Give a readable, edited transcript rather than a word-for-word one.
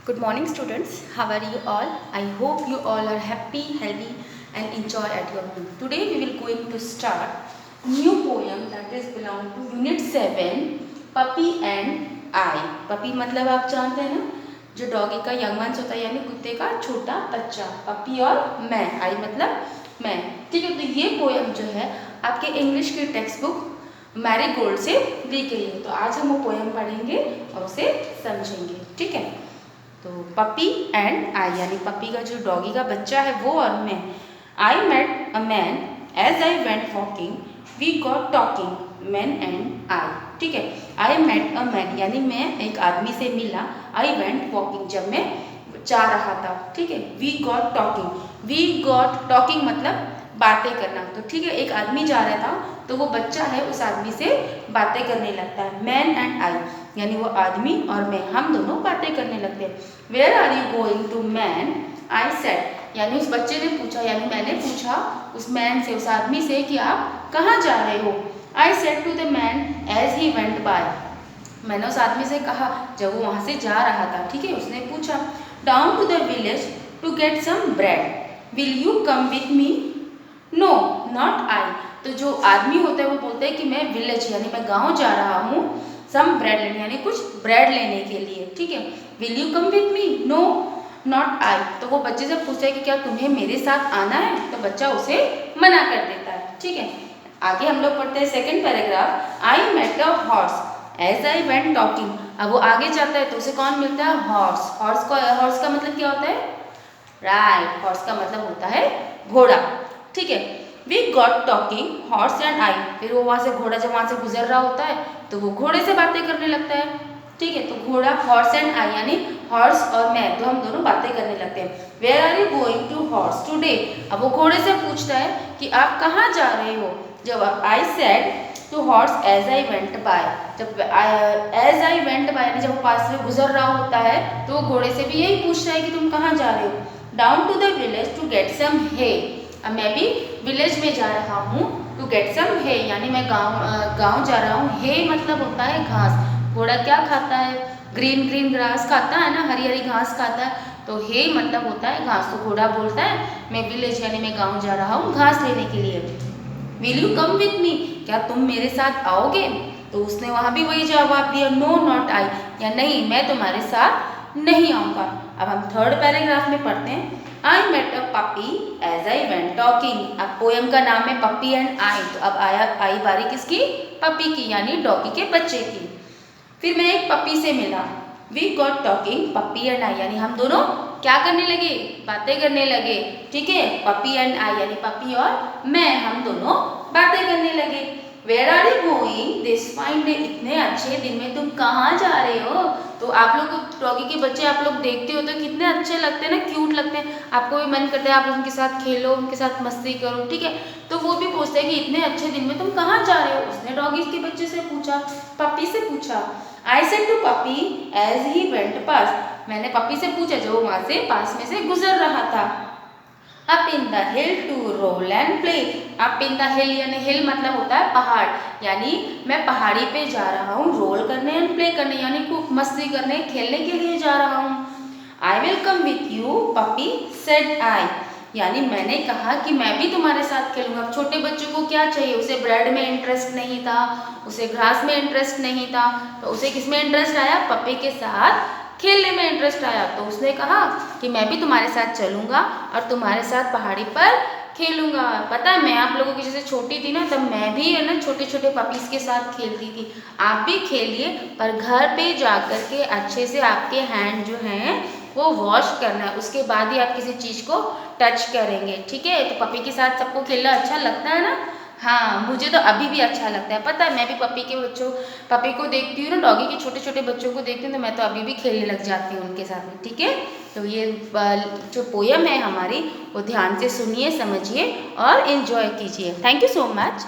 Good morning students, how are you all? I hope you all are happy, healthy and enjoy at your home. Today we will going to start new poem that is belong to unit 7 Puppy and I. Puppy मतलब आप जानते हैं ना, जो doggy का young ones होता है यानी कुत्ते का छोटा बच्चा. पपी और मैं, I मतलब मैं. ठीक है, तो ये पोएम जो है आपके इंग्लिश की टेक्स्ट बुक मैरीगोल्ड से ली गई है. तो आज हम वो पोएम पढ़ेंगे और उसे समझेंगे. ठीक है, तो पपी एंड आई यानी पपी का जो डॉगी का बच्चा है वो और मैं. I met a man as I went walking, we got talking man and I. ठीक है, आई मेट अ मैन यानी मैं एक आदमी से मिला. आई वेंट वॉकिंग जब मैं जा रहा था. ठीक है, we got talking, we got talking मतलब बातें करना. तो ठीक है, एक आदमी जा रहा था तो वो बच्चा है उस आदमी से बातें करने लगता है. मैन एंड आई यानी वो आदमी और मैं, हम दोनों बातें करने लगते हैं. Where are you going to man, I said यानी उस बच्चे ने पूछा यानी मैंने पूछा उस मैन से, उस आदमी से कि आप कहाँ जा रहे हो. I said to the man as he went by, मैंने उस आदमी से कहा जब वो वहाँ से जा रहा था. ठीक है, उसने पूछा down to the village to get some bread, will you come with me. No not I. तो जो आदमी होता है वो बोलता है कि मैं विलेज यानी मैं गांव जा रहा हूँ, सम ब्रेड लेने यानी कुछ ब्रेड लेने के लिए. ठीक है, will you come with me. No not I. तो वो बच्चे से पूछता है कि क्या तुम्हें मेरे साथ आना है, तो बच्चा उसे मना कर देता है. ठीक है, आगे हम लोग पढ़ते हैं second paragraph. I met a horse as I went talking. अब वो आगे जाता है तो उसे कौन मिलता है, हॉर्स. हॉर्स का मतलब क्या होता है, राइट, हॉर्स का मतलब होता है घोड़ा. ठीक है, we got talking horse and I. फिर वो वहाँ से घोड़ा जब वहाँ से गुजर रहा होता है तो वो घोड़े से बातें करने लगता है. ठीक है, तो घोड़ा हॉर्स एंड आई यानी हॉर्स और मैं, तो हम दोनों बातें करने लगते हैं. Where are you going to horse today. अब वो घोड़े से पूछता है कि आप कहाँ जा रहे हो. जब I said to horse as I went by, जब एज आई वेंट बाय यानी जब वो पास से गुजर रहा होता है तो वो घोड़े से भी यही पूछ रहा है कि तुम कहाँ जा रहे हो. Down to the village to get some hay. अब मैं भी विलेज में जा रहा हूँ टू गेट सम हे यानी मैं गांव जा रहा हूँ. हे मतलब होता है घास. घोड़ा क्या खाता है, ग्रीन ग्रीन ग्रास खाता है ना, हरी हरी घास खाता है. तो हे मतलब होता है घास. तो घोड़ा बोलता है मैं विलेज यानी मैं गांव जा रहा हूँ घास लेने के लिए. विल यू कम विथ मी, क्या तुम मेरे साथ आओगे. तो उसने वहाँ भी वही जवाब दिया, नो नॉट आई या नहीं मैं तुम्हारे साथ नहीं आऊँगा. अब हम थर्ड पैराग्राफ में पढ़ते हैं. I met a puppy as I went talking. अब पोएम का नाम है पपी एंड आई. तो अब आई बारी किसकी, पपी की यानी डॉगी के बच्चे की. फिर मैं एक पपी से मिला. We got talking puppy and I यानी हम दोनों क्या करने लगे, बातें करने लगे. ठीक है, पपी एंड आई यानी पपी और मैं, हम दोनों बातें करने लगे. Where are you going this fine day, इतने अच्छे दिन में तुम कहाँ जा रहे हो. तो आप लोग डॉगी के बच्चे आप लोग देखते हो तो कितने अच्छे लगते हैं ना, क्यूट लगते हैं. आपको भी मन करता है आप उनके साथ खेलो, उनके साथ मस्ती करो. ठीक है, तो वो भी पूछते हैं कि इतने अच्छे दिन में तुम कहाँ जा रहे हो. उसने डॉगी के बच्चे से पूछा, पपी से पूछा. I said to puppy as he went past, मैंने पपी से पूछा जो वहाँ से पास में से गुजर रहा था. Up in the hill to roll and play. Up in the hill यानी हिल मतलब होता है पहाड़, यानी मैं पहाड़ी पे जा रहा हूँ रोल करने एंड प्ले करने यानी खूब मस्ती करने खेलने के लिए जा रहा हूँ. I will come with you puppy said I, यानी मैंने कहा कि मैं भी तुम्हारे साथ खेलूंगा. छोटे बच्चों को क्या चाहिए, उसे ब्रेड में इंटरेस्ट नहीं था, उसे घास में इंटरेस्ट नहीं था, तो उसे किस में इंटरेस्ट आया, पपी के साथ खेलने में इंटरेस्ट आया. तो उसने कहा कि मैं भी तुम्हारे साथ चलूंगा और तुम्हारे साथ पहाड़ी पर खेलूंगा. पता है मैं आप लोगों की जैसे छोटी थी ना तब मैं भी है ना छोटे छोटे पपीज के साथ खेलती थी. आप भी खेलिए पर घर पे जा कर के अच्छे से आपके हैंड जो हैं वो वॉश करना है, उसके बाद ही आप किसी चीज़ को टच करेंगे. ठीक है, तो पपी के साथ सबको खेलना अच्छा लगता है ना. हाँ, मुझे तो अभी भी अच्छा लगता है. पता है मैं भी पपी को देखती हूँ ना, डॉगी के छोटे छोटे बच्चों को देखती हूँ तो मैं तो अभी भी खेलने लग जाती हूँ उनके साथ में. ठीक है, तो ये जो पोएम है हमारी वो ध्यान से सुनिए, समझिए और इन्जॉय कीजिए. Thank you so much.